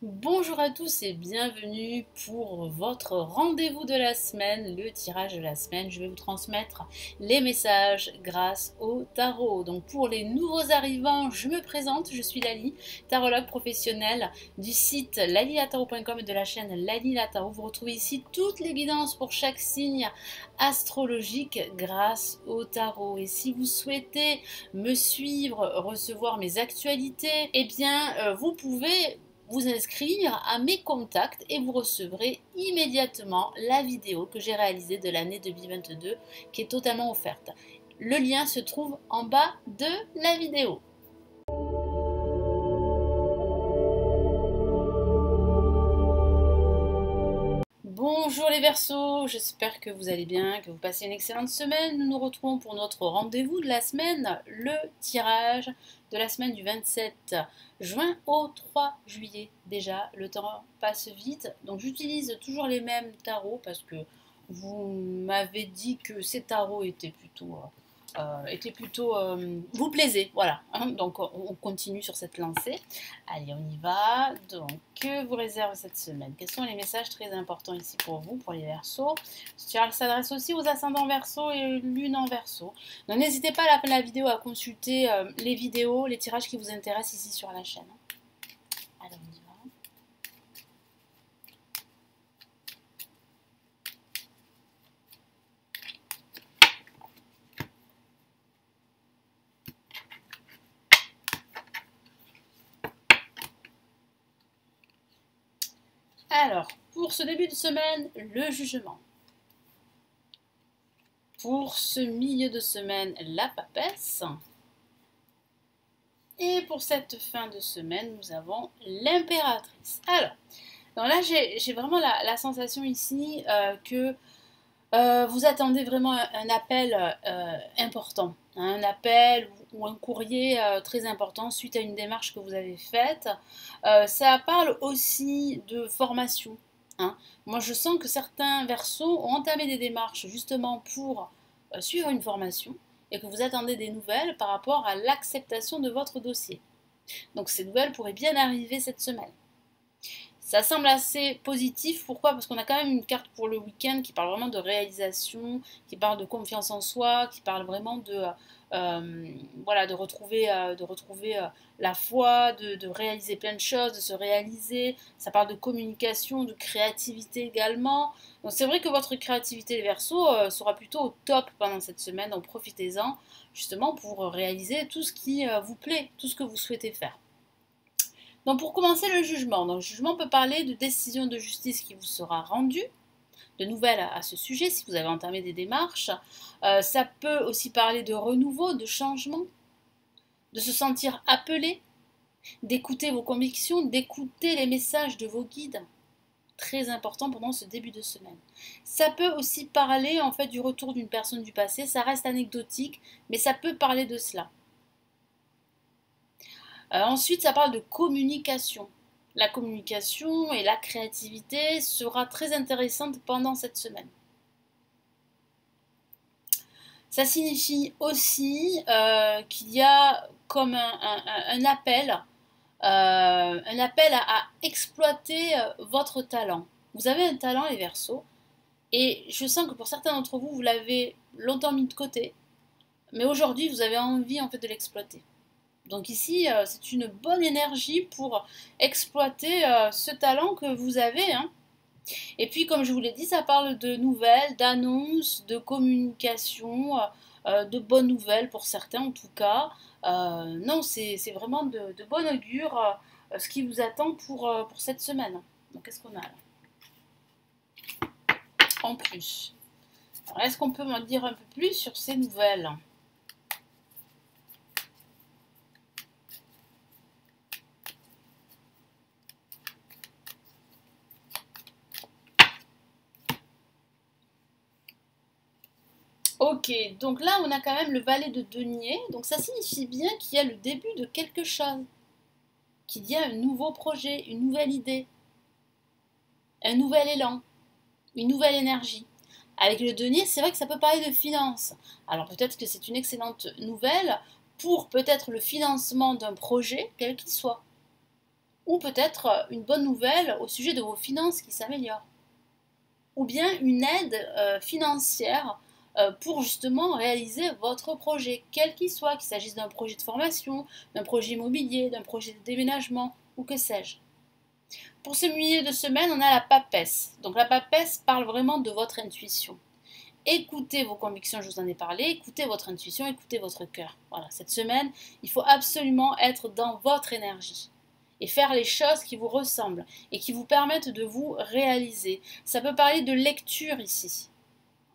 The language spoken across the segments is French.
Bonjour à tous et bienvenue pour votre rendez-vous de la semaine, le tirage de la semaine. Je vais vous transmettre les messages grâce au tarot. Donc pour les nouveaux arrivants, je me présente, je suis Lali, tarologue professionnelle du site lalilatarot.com et de la chaîne Lali la Tarot. Vous retrouvez ici toutes les guidances pour chaque signe astrologique grâce au tarot. Et si vous souhaitez me suivre, recevoir mes actualités, eh bien vous pouvez vous inscrire à mes contacts et vous recevrez immédiatement la vidéo que j'ai réalisée de l'année 2022 qui est totalement offerte. Le lien se trouve en bas de la vidéo. Bonjour les Verseaux, j'espère que vous allez bien, que vous passez une excellente semaine. Nous nous retrouvons pour notre rendez-vous de la semaine, le tirage de la semaine du 27 juin au 3 juillet. Déjà, le temps passe vite, donc j'utilise toujours les mêmes tarots parce que vous m'avez dit que ces tarots étaient plutôt vous plaisez, voilà, hein. Donc on continue sur cette lancée. Allez, on y va. Donc, que vous réserve cette semaine? Quels sont les messages très importants ici pour vous, pour les Verseaux? Ce tirage s'adresse aussi aux ascendants Verseaux et lune en Verseau. Donc n'hésitez pas à la fin de la vidéo à consulter les vidéos, les tirages qui vous intéressent ici sur la chaîne. Allez, on y va. Alors, pour ce début de semaine, le jugement. Pour ce milieu de semaine, la papesse. Et pour cette fin de semaine, nous avons l'impératrice. Alors, donc là, j'ai vraiment la sensation ici que vous attendez vraiment un appel important, hein, un appel ou un courrier très important suite à une démarche que vous avez faite. Ça parle aussi de formation, hein. Moi, je sens que certains Verseaux ont entamé des démarches justement pour suivre une formation et que vous attendez des nouvelles par rapport à l'acceptation de votre dossier. Donc ces nouvelles pourraient bien arriver cette semaine. Ça semble assez positif. Pourquoi? Parce qu'on a quand même une carte pour le week-end qui parle vraiment de réalisation, qui parle de confiance en soi, qui parle vraiment voilà, de retrouver la foi, de réaliser plein de choses, de se réaliser. Ça parle de communication, de créativité également. Donc c'est vrai que votre créativité, les Verseaux, sera plutôt au top pendant cette semaine. Donc profitez-en justement pour réaliser tout ce qui vous plaît, tout ce que vous souhaitez faire. Donc pour commencer le jugement, donc le jugement peut parler de décision de justice qui vous sera rendue, de nouvelles à ce sujet si vous avez entamé des démarches. Ça peut aussi parler de renouveau, de changement, de se sentir appelé, d'écouter vos convictions, d'écouter les messages de vos guides. Très important pendant ce début de semaine. Ça peut aussi parler en fait du retour d'une personne du passé, ça reste anecdotique, mais ça peut parler de cela. Ensuite, ça parle de communication. La communication et la créativité sera très intéressante pendant cette semaine. Ça signifie aussi qu'il y a comme un appel à exploiter votre talent. Vous avez un talent, les Verseaux, et je sens que pour certains d'entre vous, vous l'avez longtemps mis de côté, mais aujourd'hui, vous avez envie en fait de l'exploiter. Donc ici, c'est une bonne énergie pour exploiter ce talent que vous avez, hein. Et puis, comme je vous l'ai dit, ça parle de nouvelles, d'annonces, de communication, de bonnes nouvelles pour certains en tout cas. Non, c'est vraiment de bon augure ce qui vous attend pour cette semaine. Donc, qu'est-ce qu'on a là en plus? Est-ce qu'on peut m'en dire un peu plus sur ces nouvelles? Ok, donc là on a quand même le valet de denier, donc ça signifie bien qu'il y a le début de quelque chose, qu'il y a un nouveau projet, une nouvelle idée, un nouvel élan, une nouvelle énergie. Avec le denier, c'est vrai que ça peut parler de finances. Alors peut-être que c'est une excellente nouvelle pour peut-être le financement d'un projet, quel qu'il soit. ou peut-être une bonne nouvelle au sujet de vos finances qui s'améliorent, ou bien une aide financière pour justement réaliser votre projet, quel qu'il soit, qu'il s'agisse d'un projet de formation, d'un projet immobilier, d'un projet de déménagement, ou que sais-je. Pour ce milieu de semaine, on a la papesse. Donc la papesse parle vraiment de votre intuition. Écoutez vos convictions, je vous en ai parlé, écoutez votre intuition, écoutez votre cœur. Voilà, cette semaine, il faut absolument être dans votre énergie et faire les choses qui vous ressemblent et qui vous permettent de vous réaliser. Ça peut parler de lecture ici,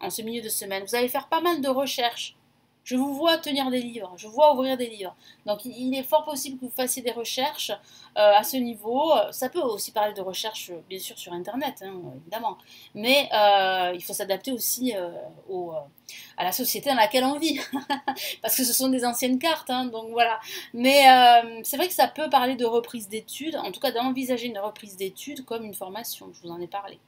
en ce milieu de semaine. Vous allez faire pas mal de recherches. Je vous vois tenir des livres, je vous vois ouvrir des livres. Donc il est fort possible que vous fassiez des recherches à ce niveau. Ça peut aussi parler de recherches, bien sûr, sur Internet, hein, évidemment. Mais il faut s'adapter aussi à la société dans laquelle on vit. Parce que ce sont des anciennes cartes, hein, donc voilà. Mais c'est vrai que ça peut parler de reprise d'études, en tout cas d'envisager une reprise d'études comme une formation, je vous en ai parlé.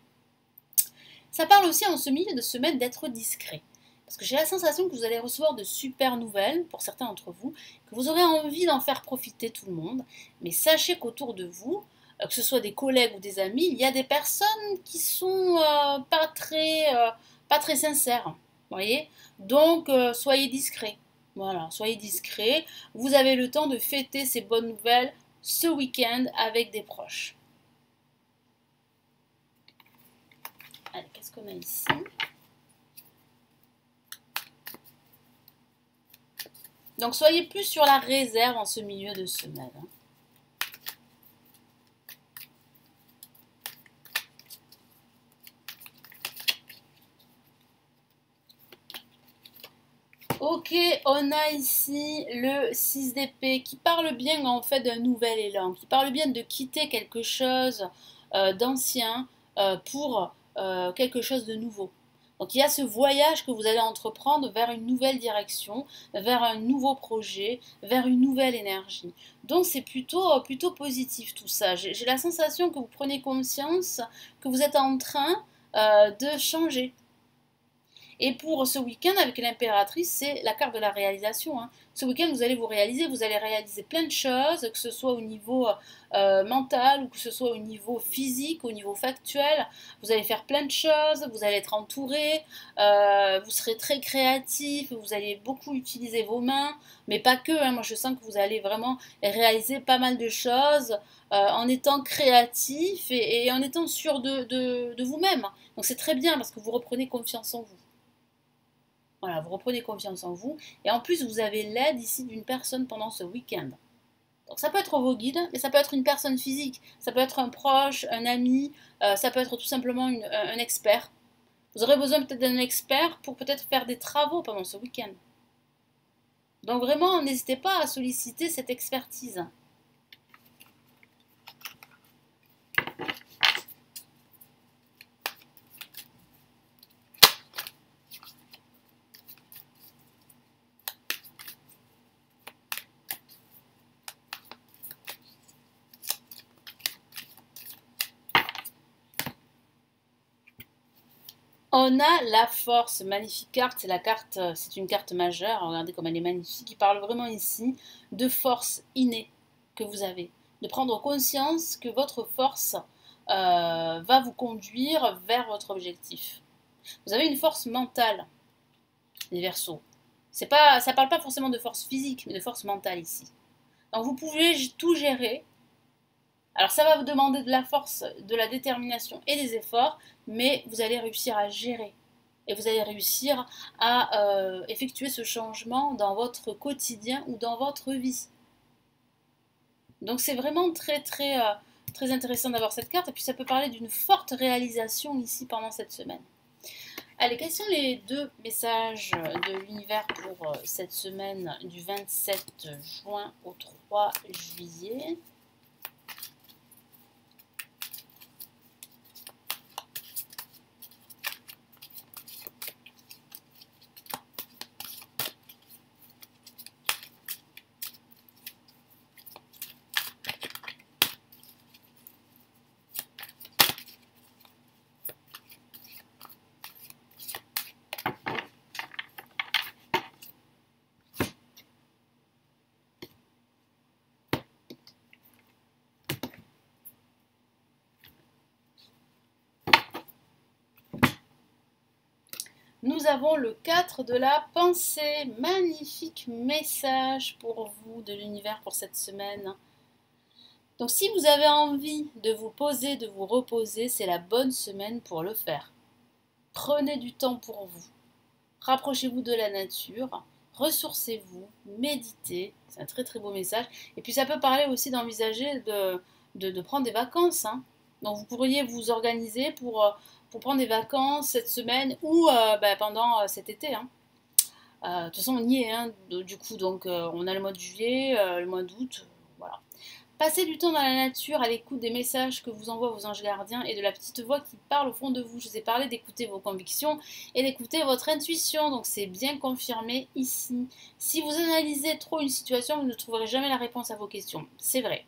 Ça parle aussi en ce milieu de semaine d'être discret. Parce que j'ai la sensation que vous allez recevoir de super nouvelles, pour certains d'entre vous, que vous aurez envie d'en faire profiter tout le monde. Mais sachez qu'autour de vous, que ce soit des collègues ou des amis, il y a des personnes qui sont pas très sincères. Vous voyez. Donc, soyez discrets. Voilà, soyez discrets. Vous avez le temps de fêter ces bonnes nouvelles ce week-end avec des proches. Allez, qu'est-ce qu'on a ici? Donc soyez plus sur la réserve en ce milieu de semaine. Ok, on a ici le 6 d'épée qui parle bien en fait d'un nouvel élan, qui parle bien de quitter quelque chose d'ancien pour quelque chose de nouveau. Donc il y a ce voyage que vous allez entreprendre vers une nouvelle direction, vers un nouveau projet, vers une nouvelle énergie. Donc c'est plutôt positif tout ça. J'ai la sensation que vous prenez conscience que vous êtes en train de changer. Et pour ce week-end avec l'impératrice, c'est la carte de la réalisation. Hein. Ce week-end, vous allez réaliser plein de choses, que ce soit au niveau mental ou que ce soit au niveau physique, au niveau factuel. Vous allez faire plein de choses, vous allez être entouré, vous serez très créatif, vous allez beaucoup utiliser vos mains, mais pas que. Hein. Moi, je sens que vous allez vraiment réaliser pas mal de choses en étant créatif et en étant sûr de vous-même. Donc c'est très bien parce que vous reprenez confiance en vous. Voilà, vous reprenez confiance en vous. Et en plus, vous avez l'aide ici d'une personne pendant ce week-end. Donc ça peut être vos guides, mais ça peut être une personne physique. Ça peut être un proche, un ami, ça peut être tout simplement un expert. Vous aurez besoin peut-être d'un expert pour peut-être faire des travaux pendant ce week-end. Donc vraiment, n'hésitez pas à solliciter cette expertise. On a la force, magnifique carte, c'est une carte majeure, regardez comme elle est magnifique, qui parle vraiment ici de force innée que vous avez, de prendre conscience que votre force va vous conduire vers votre objectif. Vous avez une force mentale, les Verseaux. Ça ne parle pas forcément de force physique, mais de force mentale ici. Donc vous pouvez tout gérer. Alors ça va vous demander de la force, de la détermination et des efforts, mais vous allez réussir à gérer. Et vous allez réussir à effectuer ce changement dans votre quotidien ou dans votre vie. Donc c'est vraiment très intéressant d'avoir cette carte. Et puis ça peut parler d'une forte réalisation ici pendant cette semaine. Allez, quels sont les deux messages de l'univers pour cette semaine du 27 juin au 3 juillet ? Nous avons le 4 de la pensée. Magnifique message pour vous de l'univers pour cette semaine. Donc si vous avez envie de vous poser, de vous reposer, c'est la bonne semaine pour le faire. Prenez du temps pour vous. Rapprochez-vous de la nature. Ressourcez-vous. Méditez. C'est un très très beau message. Et puis ça peut parler aussi d'envisager de prendre des vacances. Hein. Donc vous pourriez vous organiser pour prendre des vacances cette semaine ou pendant cet été. Hein. De toute façon, on y est, hein, du coup, donc on a le mois de juillet, le mois d'août, voilà. Passez du temps dans la nature à l'écoute des messages que vous envoient vos anges gardiens et de la petite voix qui parle au fond de vous. Je vous ai parlé d'écouter vos convictions et d'écouter votre intuition, donc c'est bien confirmé ici. Si vous analysez trop une situation, vous ne trouverez jamais la réponse à vos questions, c'est vrai.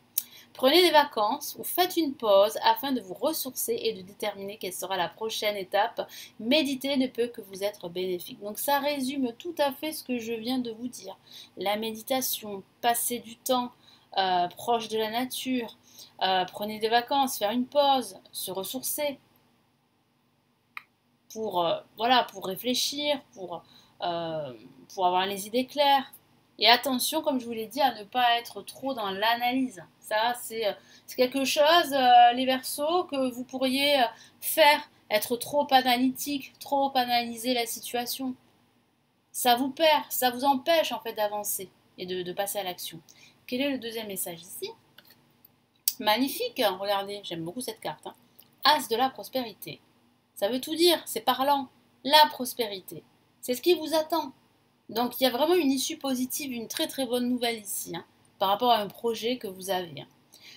Prenez des vacances ou faites une pause afin de vous ressourcer et de déterminer quelle sera la prochaine étape. Méditer ne peut que vous être bénéfique. Donc ça résume tout à fait ce que je viens de vous dire. La méditation, passer du temps proche de la nature, prenez des vacances, faire une pause, se ressourcer pour réfléchir, pour avoir les idées claires. Et attention, comme je vous l'ai dit, à ne pas être trop dans l'analyse. Ça, c'est quelque chose, les Verseaux, que vous pourriez faire. Être trop analytique, trop analyser la situation. Ça vous perd, ça vous empêche en fait d'avancer et de passer à l'action. Quel est le deuxième message ici? Magnifique, hein, regardez, j'aime beaucoup cette carte. Hein. As de la prospérité. Ça veut tout dire, c'est parlant. La prospérité. C'est ce qui vous attend. Donc il y a vraiment une issue positive, une très très bonne nouvelle ici, hein, par rapport à un projet que vous avez. Hein.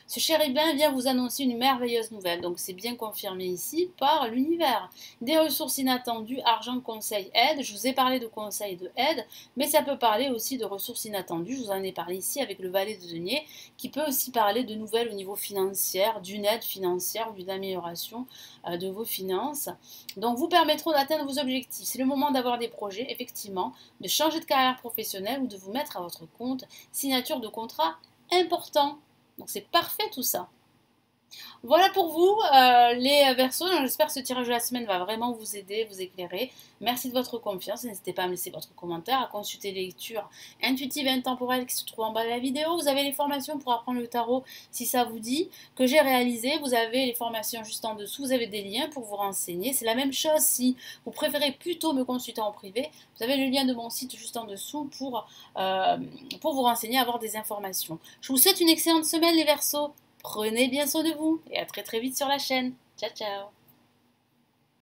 Ce chérubin vient vous annoncer une merveilleuse nouvelle, donc c'est bien confirmé ici par l'univers. Des ressources inattendues, argent, conseil, aide. Je vous ai parlé de conseil et de aide, mais ça peut parler aussi de ressources inattendues. Je vous en ai parlé ici avec le valet de denier, qui peut aussi parler de nouvelles au niveau financier, d'une aide financière ou d'une amélioration de vos finances. Donc vous permettront d'atteindre vos objectifs. C'est le moment d'avoir des projets, effectivement, de changer de carrière professionnelle ou de vous mettre à votre compte. Signature de contrat important. Donc c'est parfait tout ça. Voilà pour vous, les Verseaux. J'espère que ce tirage de la semaine va vraiment vous aider, vous éclairer. Merci de votre confiance. N'hésitez pas à me laisser votre commentaire, à consulter les lectures intuitives et intemporelles qui se trouvent en bas de la vidéo. Vous avez les formations pour apprendre le tarot si ça vous dit, que j'ai réalisé. Vous avez les formations juste en dessous. Vous avez des liens pour vous renseigner. C'est la même chose si vous préférez plutôt me consulter en privé. Vous avez le lien de mon site juste en dessous pour vous renseigner, avoir des informations. Je vous souhaite une excellente semaine les Verseaux. Prenez bien soin de vous et à très très vite sur la chaîne. Ciao ciao.